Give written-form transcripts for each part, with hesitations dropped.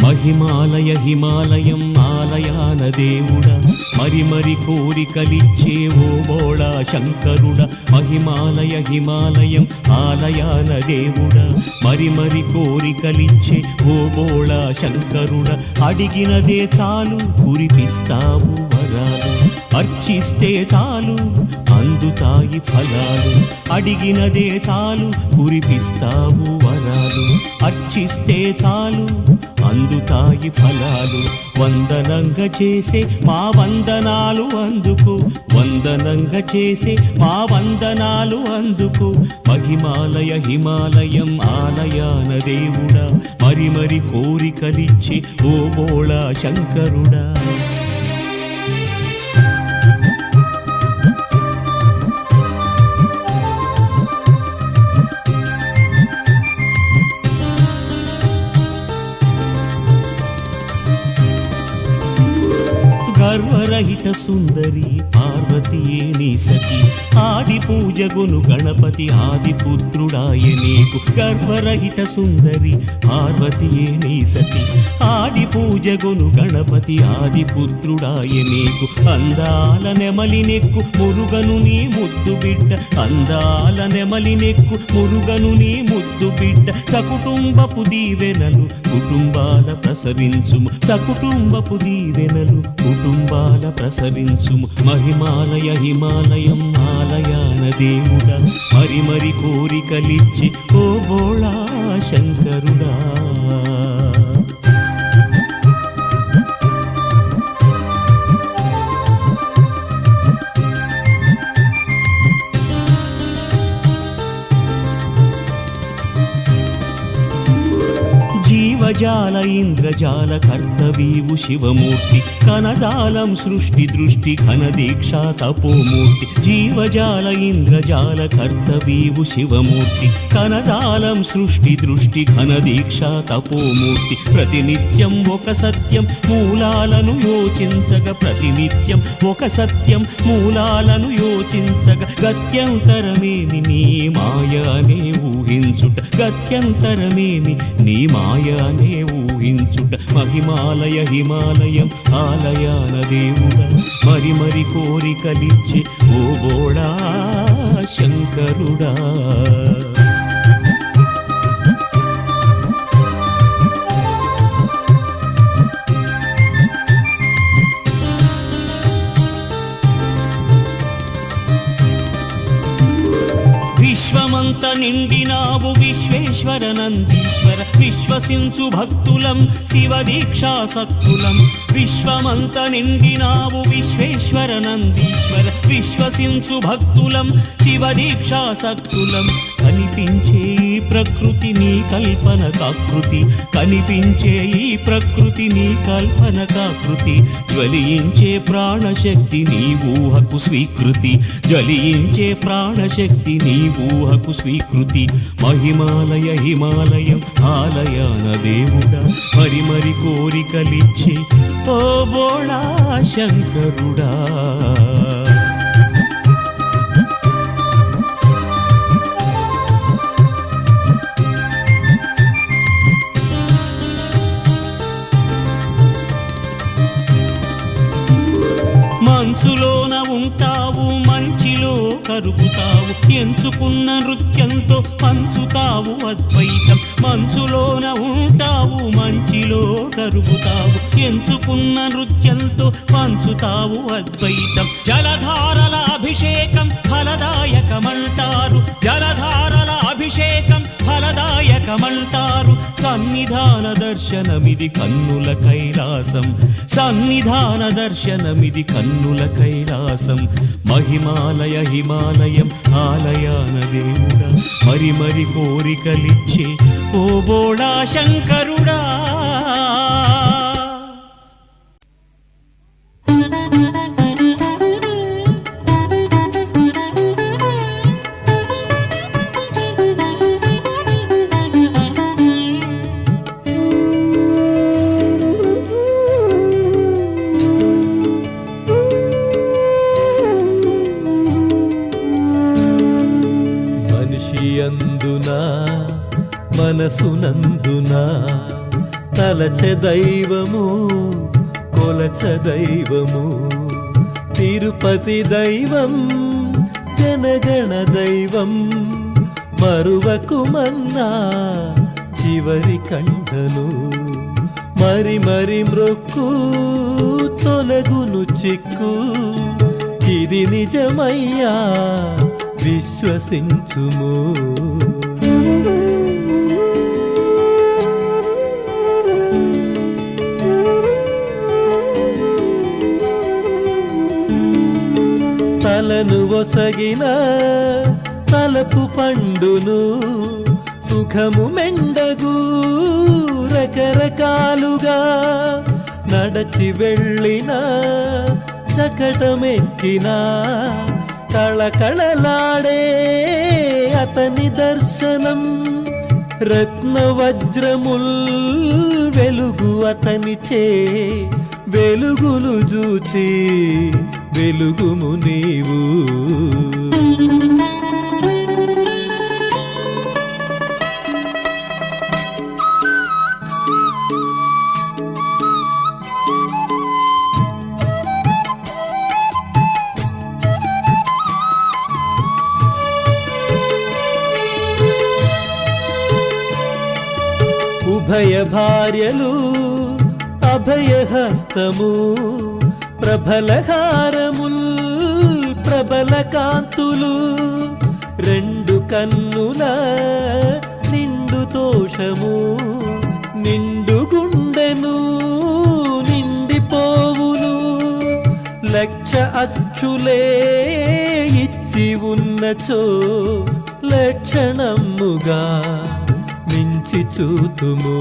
మహిమాలయ హిమాలయం ఆలయాన దేవుడా మరి మరి కోరికలిచ్చే ఓ బోళా శంకరుడా. మహిమాలయ హిమాలయం ఆలయాన దేవుడా మరి మరి కోరికలిచ్చే ఓ బోళా శంకరుడా. అడిగినదే చాలు కురిపిస్తావు వరాలు, అర్చిస్తే చాలు అందుతాయి ఫలాలు. అడిగినదే చాలు కురిపిస్తావు వరాలు, అర్చిస్తే చాలు అందుతాయి ఫలాలు. వందనంగా చేసే మా వందనాలు అందుకు, వందనంగా చేసే మా వందనాలు అందుకు. మహిమాలయ హిమాలయం ఆలయాన దేవుడా మరి మరి కోరికలిచ్చే ఓ బోళా శంకరుడా. గర్వరహిత సుందరి పార్వతీయే నీ సతి ఆది పూజగును గణపతి ఆది పుత్రుడాయ నీకు గర్వరహిత సుందరి పార్వతీయే నీ సతి ఆది పూజగును గణపతి ఆది పుత్రుడాయ నీకు అందాల నెమలి నెక్కు మురుగను నీ ముద్దు బిడ్డ అందాల నెమలి నెక్కు మురుగను నీ ముద్దు బిడ్డ సకుటుంబపు దీవెనలు కుటుంబాల ప్రసరించుము సకుటుంబపు దీవెనలు కుటుంబాల ప్రసరించుము మహిమాలయ హిమాలయం ఆలయాన దేవుడా మరి మరి కోరికలిచ్చి ఓ బోళా శంకరుడా జీవజాల ఇంద్రజాల కర్తవీవు శివమూర్తి కనజాలం సృష్టి దృష్టి ఘన దీక్షా తపోమూర్తి జీవజాల ఇంద్రజాల కర్తవీవు శివమూర్తి కనజాలం సృష్టి దృష్టి ఘన దీక్షా తపోమూర్తి ప్రతినిత్యం ఒక సత్యం మూలాలను యోచించగ ప్రతినిత్యం ఒక సత్యం మూలాలను యోచించగ గత్యంతరమేమి నీ మాయనే ఊహించుట గత్యంతరమేమి నీ మాయనే ఊహించుట మహిమాలయ హిమాలయం ఆలయాన దేవుడా మరి మరి కోరికలిచ్చి ఓ బోళా శంకరుడా విశ్వమంత నిండినావు విశ్వేశ్వర నందీశ్వర విశ్వసించు భక్తులం శివ దీక్షాసక్తులం విశ్వమంత నిండినావు విశ్వేశ్వర నందీశ్వర విశ్వసించు భక్తులం శివ దీక్షాసక్తులం కనిపించే ఈ ప్రకృతి నీ కల్పన కాకృతి కనిపించే ఈ ప్రకృతి నీ కల్పన కాకృతి జ్వలించే ప్రాణశక్తి నీ ఊహకు స్వీకృతి జ్వలించే ప్రాణశక్తి నీ ఊహకు స్వీకృతి మహిమాలయ హిమాలయం ఆలయాన దేవుడా మరి మరి కోరికలిచ్చి ఓ బోళా శంకరుడా మంచులోన ఉంటావు మంచిలో కరుగుతావు ఎంచుకున్న నృత్యంతో పంచుతావు అద్వైతం మంచులోన ఉంటావు మంచిలో కరుగుతావు ఎంచుకున్న నృత్యంతో పంచుతావు అద్వైతం జలధారల అభిషేకం ఫలదాయకమంటారు జలధారల అభిషేకం ఫలదాయకమంటారు సన్నిధాన దర్శనమిది కన్నుల కైలాసం సన్నిధాన దర్శనమిది కన్నుల కైలాసం మహిమాలయ హిమాలయం ఆలయాన దేవుడా మరి మరి కోరికలిచ్చి ఓ బోళా శంకరుడా మనసునందున తలచె దైవము కొలచ దైవము తిరుపతి దైవం జనగణ దైవం మరువకుమన్నా చివరి కండను మరి మరి మ్రొక్కు తొలగును చిక్కు ఇది నిజమయ్యా విశ్వసించుము తలను ఒసగిన తలపు పండును సుఖము మెండగు రకరకాలుగా నడచి వెళ్ళిన చకటమెక్కిన కళకళలాడే అతని దర్శనం రత్న వజ్రముల్ వెలుగు అతనిచే వెలుగులు చూచి వెలుగుము నీవు. ఉభయ భార్యలు అభయహస్తము ప్రబలహారముల్ ప్రబల కాంతులు రెండు కన్నుల నిండు తోషము నిండు గుండెను నిండిపోవును లక్ష అచ్చులే ఇచ్చి ఉన్నచో లక్షణముగా మించి చూతుము.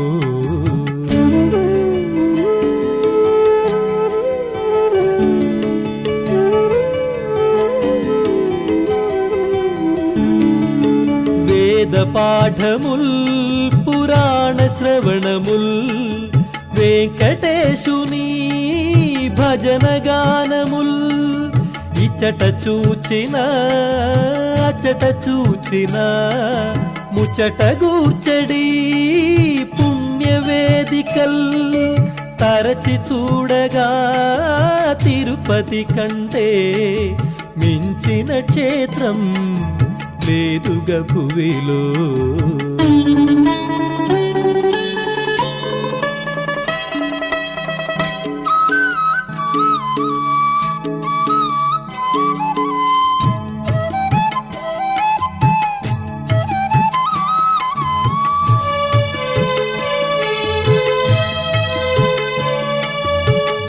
వేద పాఠముల్ పురాణ శ్రవణముల్ వెంకటేశుని భజన గానముల్ ఇచ్చట చూచిన అచ్చట చూచిన ముచ్చట గూర్చడి పుణ్యవేదికల్ తరచి చూడగా తిరుపతి కంటే మించిన క్షేత్రం లేదుగా భువిలో.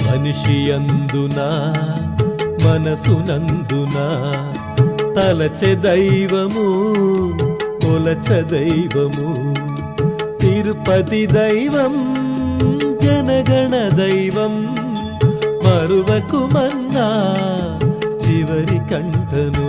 మనిషియందున మనసునందున తలచె దైవము కొలచ దైవము తిరుపతి దైవం జనగణ దైవం మరువకు మన్నా చివరి కంటను.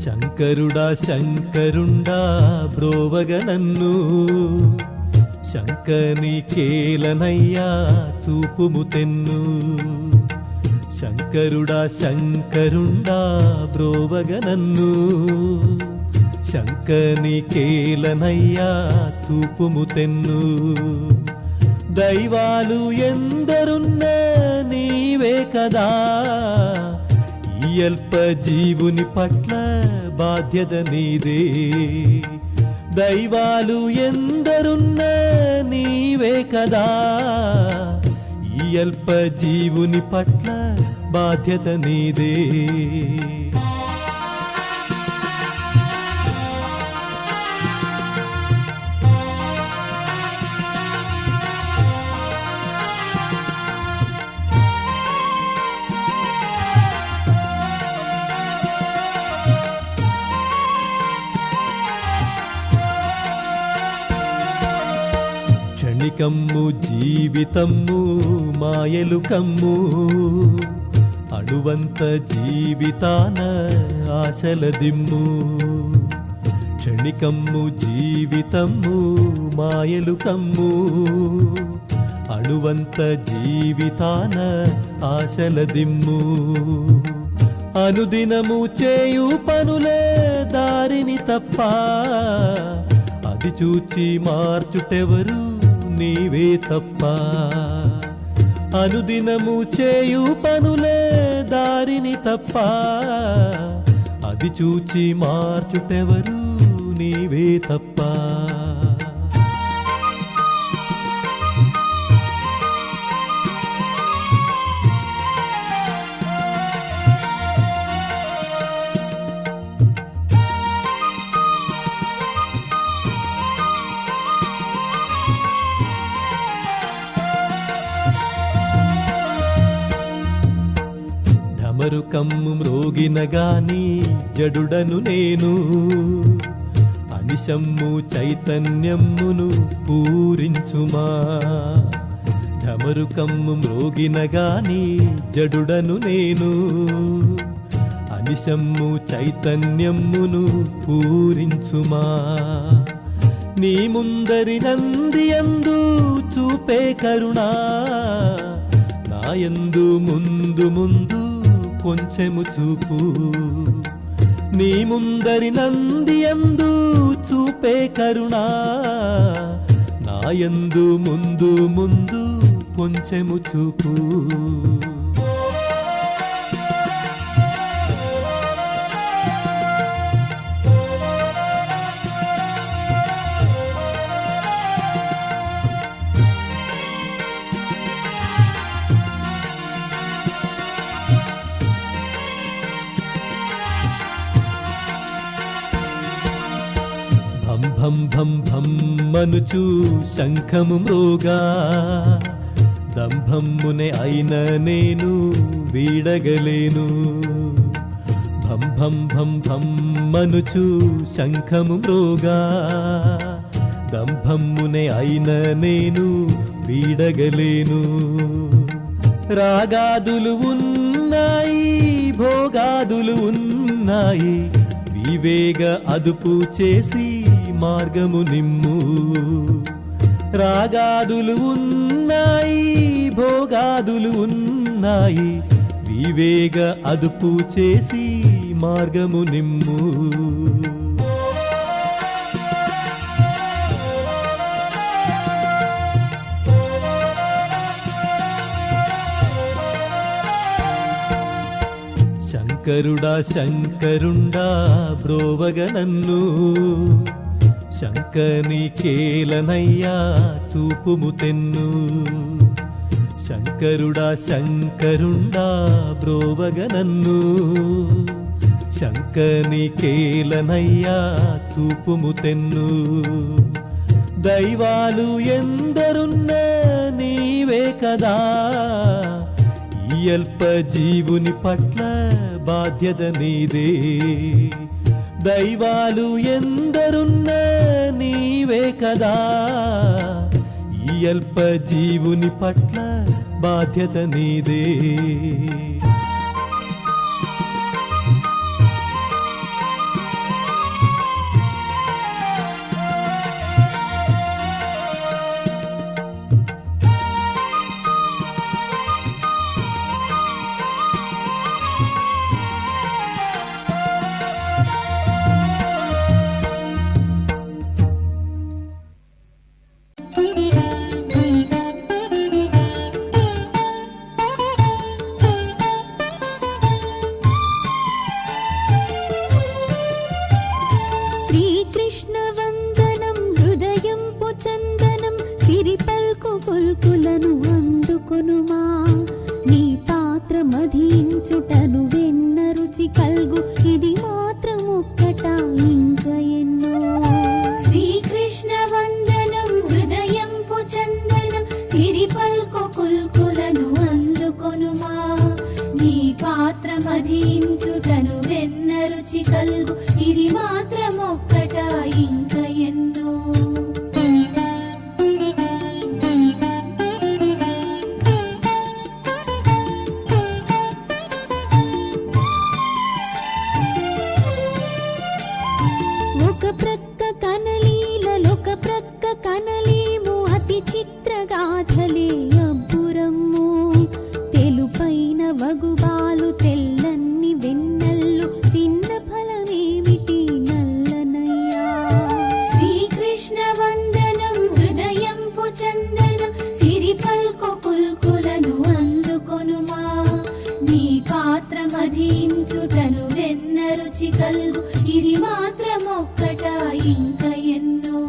శంకరుడా శంకరుండా బ్రోవగ నన్ను శంకని కేలనయ్యా చూపుము తెన్ను. శంకరుడా శంకరుండా బ్రోవగ నన్ను శంకని కేలనయ్యా చూపుము తెన్ను. దైవాలు ఎందరున్న నీవే కదా ఈ అల్ప జీవుని పట్ల బాధ్యత నీదే. దైవాలు ఎందరున్న నీవే కదా ఈ అల్ప జీవుని పట్ల బాధ్యత నీదే. క్షణికమ్ము జీవితమ్ము మాయలు కమ్ము అణువంత జీవితాన ఆశల దిమ్ము. క్షణికమ్ము జీవితమ్ము మాయలు కమ్ము అణువంత జీవితాన ఆశల దిమ్ము. అనుదినము చేయు పనులే దారిని తప్ప అది చూచి మార్చుటెవరు నీవే తప్ప. అనుదినము చేయు పనులే దారిని తప్ప అది చూచి మార్చుటెవరు నీవే తప్ప. ఢమరు కమ్ము మ్రోగిన గాని జడుడను నేను అనిశమ్ము చైతన్యమును పూరించుమా ఢమరు కమ్ము మ్రోగిన గాని జడుడను నేను అనిశమ్ము చైతన్యమును పూరించుమా నీ ముందరి నందియందు చూపే కరుణా నాయందు ముందు ముందు కొంచెము చూపు నీ ముందరి నందియందు చూపే కరుణా నాయందు ముందు ముందు కొంచెము చూపు భం భం భం మనుచు శంఖము మ్రోగా దంభమ్మునే అయిన నేను వీడగలేను భం భం భం భం మనుచు శంఖము మ్రోగా దంభమ్మునే అయిన నేను వీడగలేను రాగాదులు ఉన్నాయి భోగాదులు ఉన్నాయి వివేగ అదుపు చేసి మార్గము నిమ్ము రాగాదులు ఉన్నాయి భోగాదులు ఉన్నాయి వివేగ అదుపు చేసి మార్గము నిమ్ము శంకరుడా శంకరుండా బ్రోవగ నన్ను శంకని కేలనయ్యా చూపుము తెన్ను శంకరుడా శంకరుండా బ్రోవగ నన్ను శంకని కేలనయ్యా చూపుము తెన్ను దైవాలు ఎందరున్న నీవే కదా ఈ అల్ప జీవుని పట్ల బాధ్యత నీదే దైవాలు ఎందరున్న నీవే కదా ఈ అల్ప జీవుని పట్ల బాధ్యత నీదే కొల్కులను అందుకొనుమా నీ పాత్ర మధించుటను వెన్న రుచి కల్గు ఇది మాత్రం ఒక్కట ఇంకా ఎన్నో శ్రీకృష్ణ వందనం హృదయంపు చందనం సిరి పల్కు కొల్కులను అందుకొనుమా నీ పాత్ర మధించుటను వెన్న రుచి కల్గు ఇది మాత్రం ఒక్కట ఇంకా ఎన్నో కనలేము అతి చిత్రగాథలే అబ్బురమ్ము తెలుపైన వగుబాలు తెల్లన్ని వెన్నెల్లు తిన్న ఫలమేమిటి నల్లనయ్యా శ్రీకృష్ణ వందనం హృదయంపు చందనం సిరి పల్కు కుల్కులను అందుకొనుమా నీ పాత్ర మధించుటను వెన్న రుచి కల్గు ఇది మాత్రం ఒక్కట ఇంకా ఎన్నో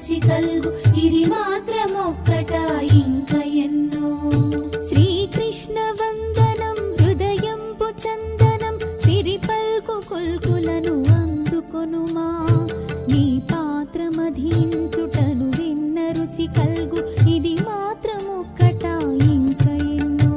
రుచి కల్గు ఇది మాత్రమొక్కట ఇంక ఎన్నో. శ్రీకృష్ణ వందనం హృదయంపు చందనం సిరి పల్కు కొల్కులను అందుకొనుమా. నీ పాత్రమధించుటను విన్న రుచి కల్గు ఇది మాత్రమొక్కట ఇంక ఎన్నో.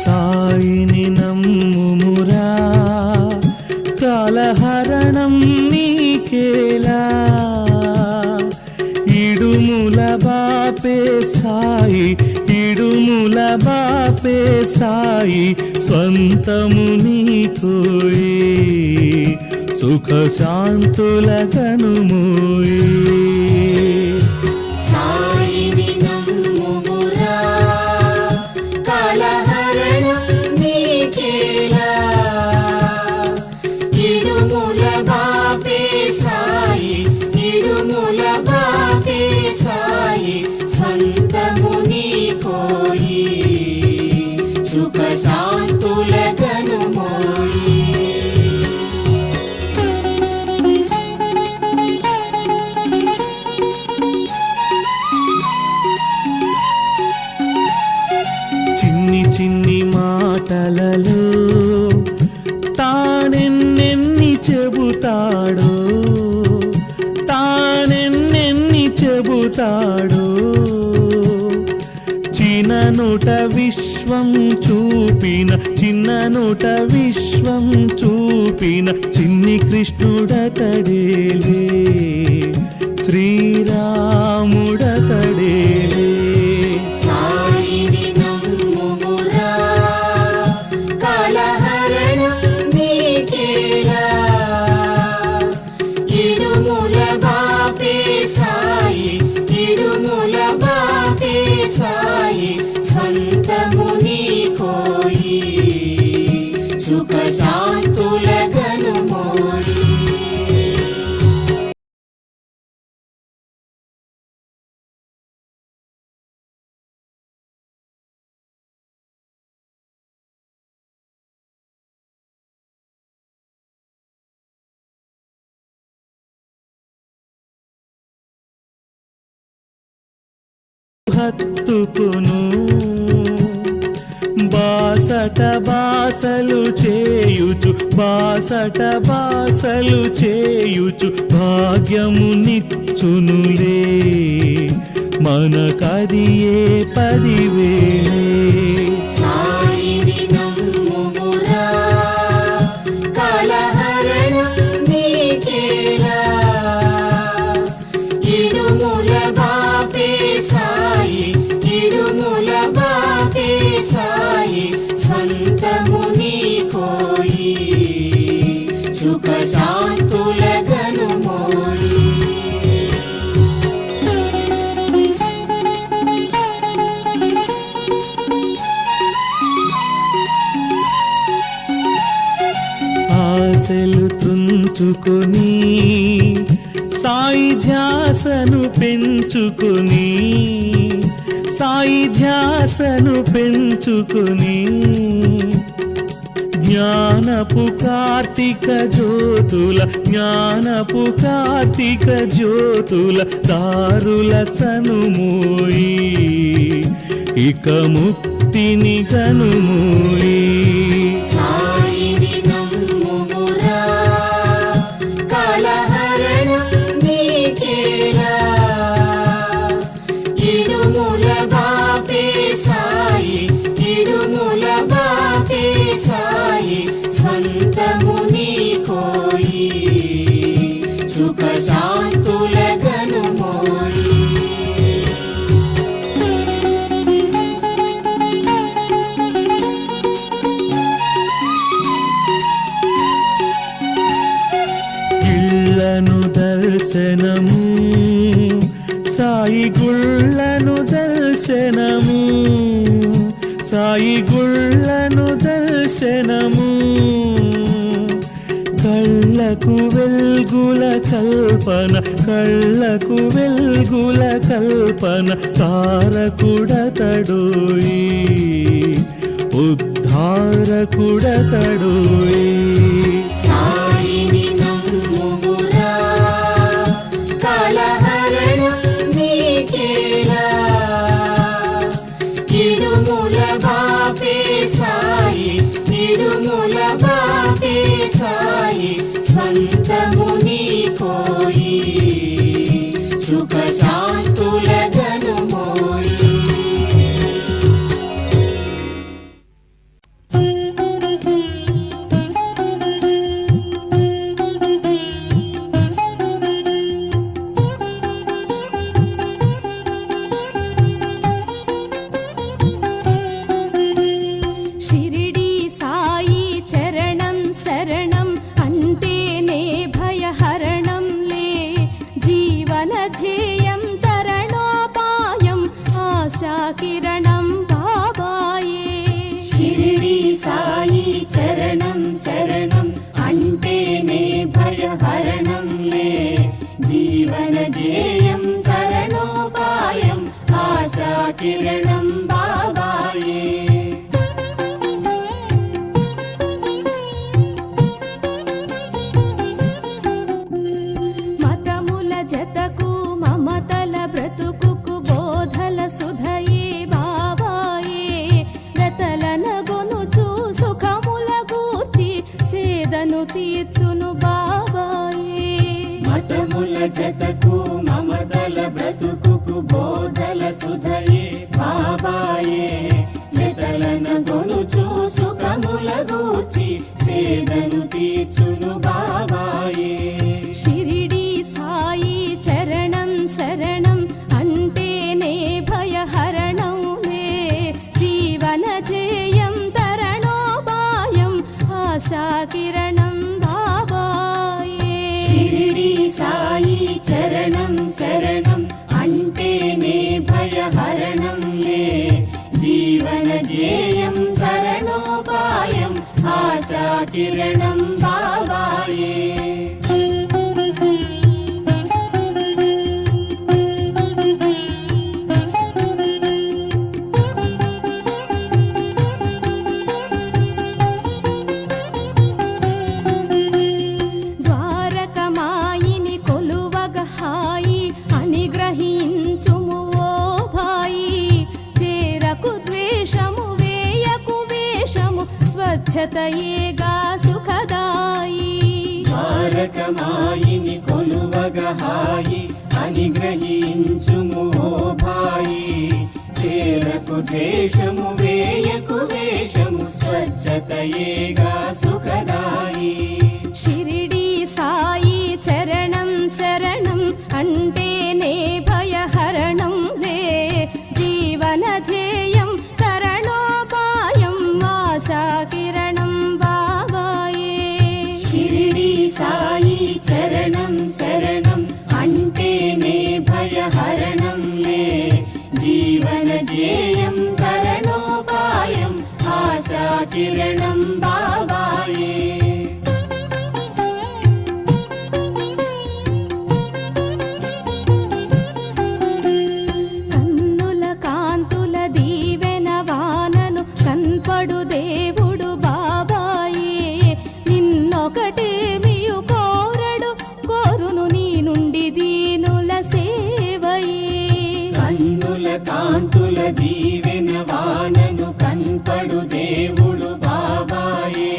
సాయిని నమ్ముమురా కాలహరణం నీకేలా. ఇడుముల బాపే సాయి ఇడుముల బాపే సాయి స్వంతము నీకోయి సుఖ శాంతుల కనుమోయి. సాయిని నమ్ముమురా కాలహరణం నీకేలా. ఇడుముల బాపే సాయి ఇడుముల బాపే సాయి స్వంతము నీకోయి సుఖ శాంతుల కనుమోయి. చిన్ని చిన్ని మాటలలో తానెన్నెన్ని చెబుతాడో తానెన్నెన్ని చెబుతాడో. చిన్ననుట విశ్వం చూపిన చిన్ననుట విశ్వం చూపిన చిన్ని కృష్ణుడతడేలే శ్రీరాముడతడేలే. సాయిని నమ్ముమురా కాలహరణం నీకేలా. ఇడుముల బాపే సాయి ఇడుముల బాపే సాయి స్వంతము నీకోయి సుఖ శాంతుల కనుమోయి. హత్తుకును బాసట బాసలు చేయుచు బాసట బాసలు చేయుచు భాగ్యము నిచ్చునులే మనకదియే 10,000. సాయిని నమ్ముమురా కాలహరణం నీకేలా. ఇడుముల బాపే సాయి ఇడుముల బాపే సాయి స్వంతము నీకోయి సుఖ శాంతుల కనుమోయి. ఆశలు తుంచుకొని సాయి ధ్యాసను పెంచుకొని సాయి ధ్యాసను పెంచుకొని జ్ఞానపు కార్తీక జ్యోతుల జ్ఞానపు కార్తీక జ్యోతుల దారుల చనుమోయి ఇక ముక్తిని కనుమోయి. సాయిని నమ్ముమురా కాలహరణం నీకేలా. ఇడుముల బాపే సాయి ఇడుముల బాపే సాయి స్వంతము నీకోయి సుఖ శాంతుల కనుమోయి. కళ్ళకు వెల్గుల కల్పన కళ్ళకు వెల్గుల కల్పన తారకుడతడోయి ఉద్ధారకుడతడోయి సాయిని నమ్ముమురా కాలహరణం నీకేలా ఇడుముల బాపే సాయి ఇడుముల బాపే సాయి స్వంతము నీకోయి సుఖ శాంతుల ధనుమోయి షిరిడి సాయి చరణం శరణం అంటేనే భయహరణంలే జీవన ధ్యేయం తరణోపాయం ఆశా కిరణం బాబాయే షిరిడి సాయి చరణం శరణం అంటేనే భయహరణంలే జీవన ధ్యేయం తరణోపాయం ఆశా కిరణం బాబాయే మతముల జతకు మమతల బ్రతుకుకు బోధల సుధయే బాబాయే గతలన గొనుచు సుఖముల గూర్చి సేదను తీర్చును బాబాయే మతముల జతకు మమతల బ్రతుకుకు బోధల సుధయే బాబాయే నెతలన గొనుచు సుఖముల గూర్చి సేదను తీర్చును బాబాయే షిరిడి సాయి చరణం శరణం అంటేనే భయహరణంలే జీవన ధ్యేయం తరణోపాయం ఆశా కిరణం బాబాయే షిరిడి సాయి చరణం శరణం అంటేనే భయహరణంలే జీవన ధ్యేయం తరణోపాయం ఆశా కిరణం బాబాయే ద్వారకమాయిని కొలువగ హాయి అని గ్రహించుము ఓ భాయి చేరకు ద్వేషము వేయకు వేషము స్వచ్ఛతయేగా సుఖదాయి ద్వారకమాయిని కొలువగహాయి అని గ్రహించుము ఓ భాయి చేరకు ద్వేషము వేయకు వేషము స్వచ్ఛతయేగా సుఖదాయి షిరిడి సాయి చరణం శరణం అంటేనే భయహరణంలే జీవన ధ్యేయం తరణోపాయం ఆశా కిరణం బాబాయే షిరిడి సాయి చరణం శరణం అంటేనే భయహరణంలే జీవన ధ్యేయం తరణోపాయం ఆశా కిరణం బాబాయే కన్నుల కాంతుల దీవెన వానను కన్పడు దేవుడు బాబాయే నిన్నొకటేమియు కోరడు కోరును నీ నుండి దీనుల సేవయే కన్నుల కాంతుల దీవెన వానను కన్పడు దేవుడు బాబాయే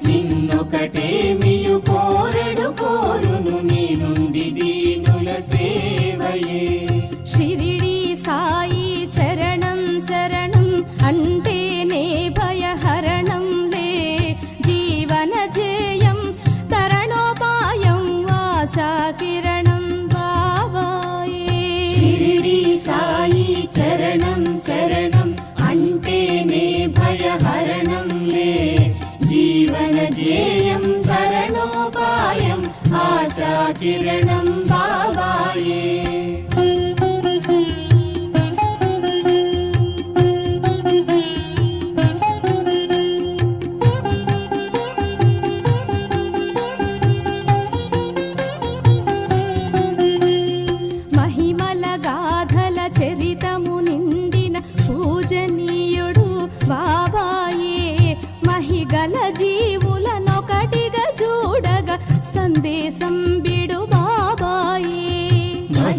నిన్నొకటేమియు కోరడు కోరును నీ నుండి దీనుల సేవయే షిరిడి సాయి చరణం శరణం అంటేనే భయహరణంలే జీవన ధ్యేయం తరణోపాయం ఆశా కిరణం బాబాయే షిరిడి సాయి చరణం శరణం అంటేనే భయహరణంలే జీవన ధ్యేయం తరణోపాయం ఆశా కిరణం బాబాయే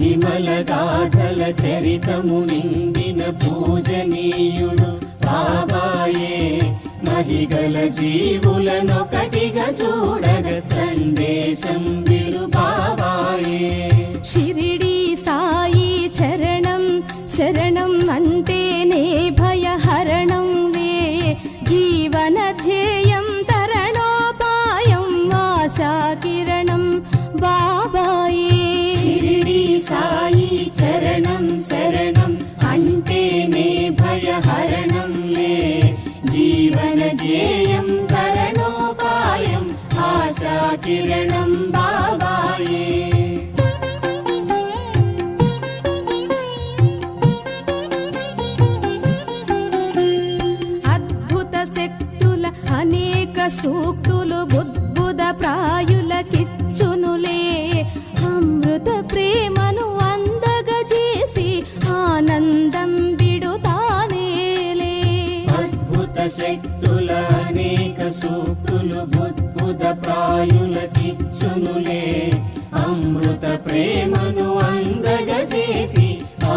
మహిమల గాథల చరితము నిండిన పూజనీయుడు బాబాయే మహిగల జీవులనొకటిగా చూడగ సందేశం విడు బాబాయే షిరిడి సాయి చరణం శరణం అంటేనే భయహరణం వే జీవన ధ్యేయం తరణోపాయం ఆశా కిరణం బాబాయే షిరిడి సాయి చరణం శరణం అంటేనే భయహరణం లే జీవన ధ్యేయం తరణోపాయం ఆశా కిరణం బాబాయే అద్భుత శక్తుల అనేక సూక్తులు బుద్బుద ప్రాయులకిచ్చునులే అమృత ప్రేమను అందగజేసి ఆనందం బిడుతానేలే అద్భుత శక్తుల అనేక సూక్తులు బుద్బుద ప్రాయులకిచ్చునులే అమృత ప్రేమను అందగజేసి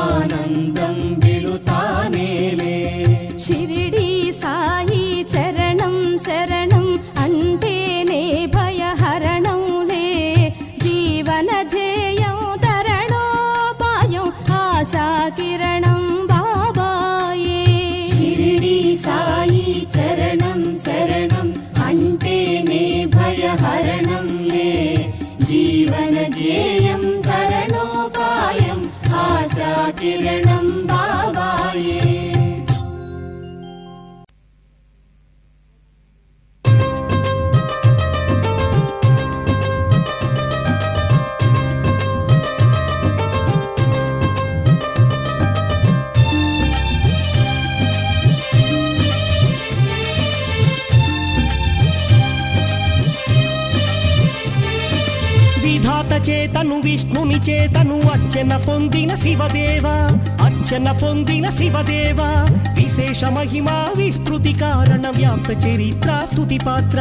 ఆనందం బిడుతానేలే షిరిడి సాయి చరణం శరణం అంటేనే భయహరణంలే జీవన ధ్యేయం తరణోపాయం ఆశా కిరణం బాబాయే షిరిడి సాయి చరణం శరణం అంటేనే భయహరణం లే జీవన ధ్యేయం తరణోపాయం ఆశా కిరణం బాబాయే విధాత చేతను విష్ణుని చేతను అర్చన పొందిన శివదేవ అర్చన పొందిన శివదేవ విశేష మహిమా విస్తృతి కారణ వ్యాప్త చరిత్ర స్తుతి పాత్ర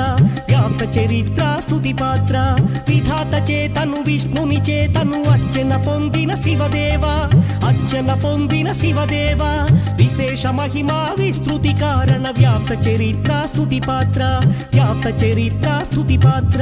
వ్యాప్త చరిత్ర స్తుతి పాత్ర విధాత చేతను విష్ణుని చేతను అర్చన పొందిన శివదేవ అర్చన పొందిన శివదేవ విశేష మహిమా విస్తృతి కారణ వ్యాప్త చరిత్ర స్తుతి పాత్ర వ్యాప్త చరిత్ర స్తుతి పాత్ర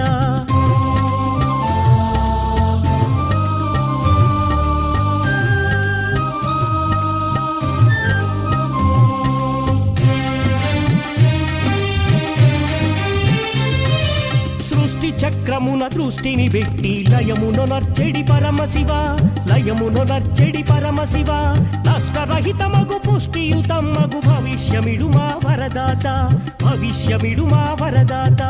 సృష్టి చక్రమున దృష్టిని పెట్టి లయమును నర్చెడి పరమశివ లయమును నర్చెడి పరమశివ నష్టరహితమగు పుష్టియుతమగు భవిష్యమిడు మా వరదాత భవిష్యమిడు మా వరదాత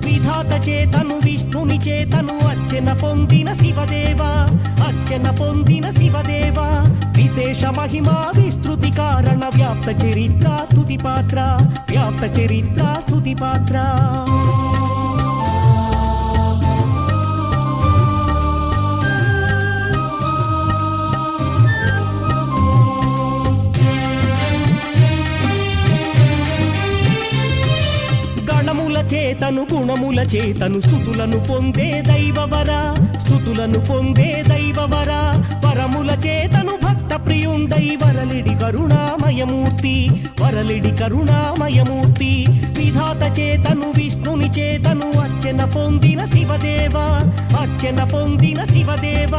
విధాత చేతను విష్ణుని చేతను అర్చన పొందిన శివదేవ అర్చన పొందిన శివదేవ విశేష మహిమా విస్తృతి కారణ వ్యాప్త చరిత్ర స్తుతి పాత్ర వ్యాప్త చరిత్ర స్తుతి పాత్ర చేతను గుణముల చేతను స్తుతులను పొందే దైవవర స్తుతులను పొందే దైవవర వరముల చేతను భక్త ప్రియుండై వరలిడి కరుణామయమూర్తి వరలిడి కరుణామయమూర్తి విధాత చేతను విష్ణుని చేతను అర్చన పొందిన శివదేవ అర్చన పొందిన శివదేవ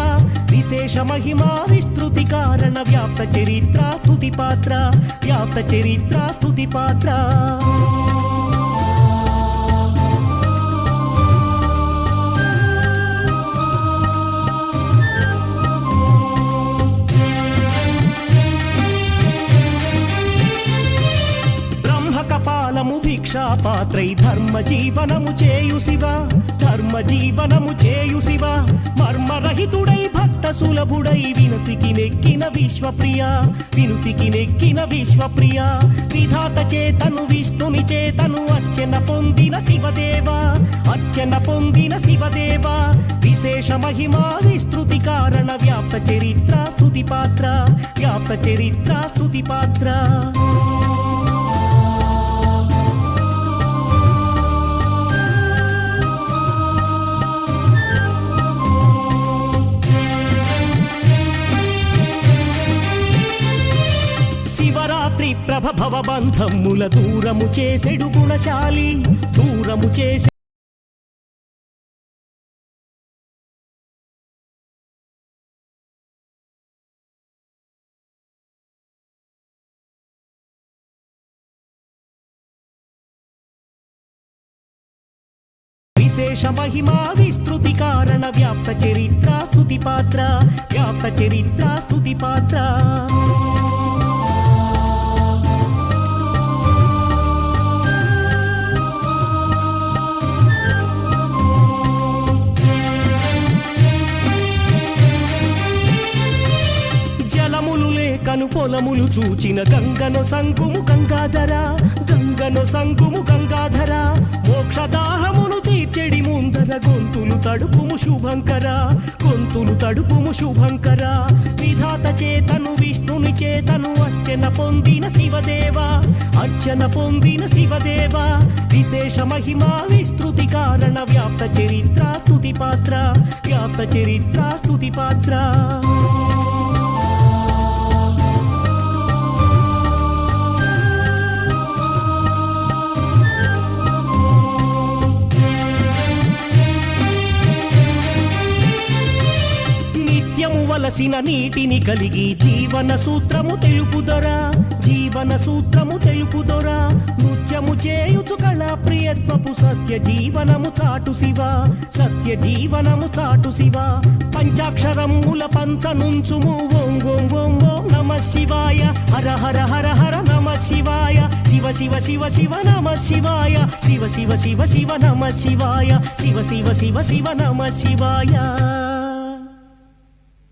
విశేష మహిమా విస్తృతి కారణ వ్యాప్త చరిత్ర స్తుతి పాత్ర వ్యాప్త చరిత్ర స్తుతి పాత్ర భిక్షాపాత్రై ధర్మ జీవనము చేయు శివ ధర్మ జీవనము చేయు శివ మర్మరహితుడై భక్త సులభుడై వినుతికి నెక్కిన విశ్వప్రియ వినుతికి నెక్కిన విశ్వప్రియ విధాత చేతను విష్ణుని చేతను అర్చన పొందిన శివదేవ అర్చన పొందిన శివదేవ విశేష మహిమా విస్తృతి కారణ వ్యాప్త చరిత్ర స్తుతి పాత్ర వ్యాప్త చరిత్ర స్తుతి పాత్ర దుర్లభ భవబంధముల దూరము చేసెడు గుణశాలి దూరము చేసే విశేష మహిమా విస్తృతి కారణ వ్యాప్త చరిత్ర స్తుతి పాత్ర వ్యాప్త చరిత్ర స్తుతి పాత్ర జలములు లేకను పొలములు చూచిన గంగను సంకుము గంగాధర గంగను సంకుము గంగాధర మోక్షదాహమును తీర్చెడి ముందర గొంతులు తడుపుము శుభంకర గొంతులు తడుపుము శుభంకర విధాత చేతను విష్ణుని చేతను అర్చన పొందిన శివదేవ అర్చన పొందిన శివదేవ విశేష మహిమా విస్తృతి కారణ వ్యాప్త చరిత్ర స్తుతి పాత్ర వ్యాప్త చరిత్ర స్తుతి పాత్ర నిత్యము వలసిన నీటిని కలిగి జీవన సూత్రము తెలుపుదొరా జీవన సూత్రము తెలుపుదొరా నృత్యము చేయుచు కళా ప్రియత్వపు సత్య జీవనము చాటు శివ సత్య జీవనము చాటు శివ పంచాక్షరముల పంచనుంచుము ఓం ఓం ఓం ఓం నమ శివాయ హర హర హర హర నమ శివాయ శివ శివ శివ శివ నమ శివాయ శివ శివ శివ శివ నమ శివాయ శివ శివ శివ శివ నమ శివాయ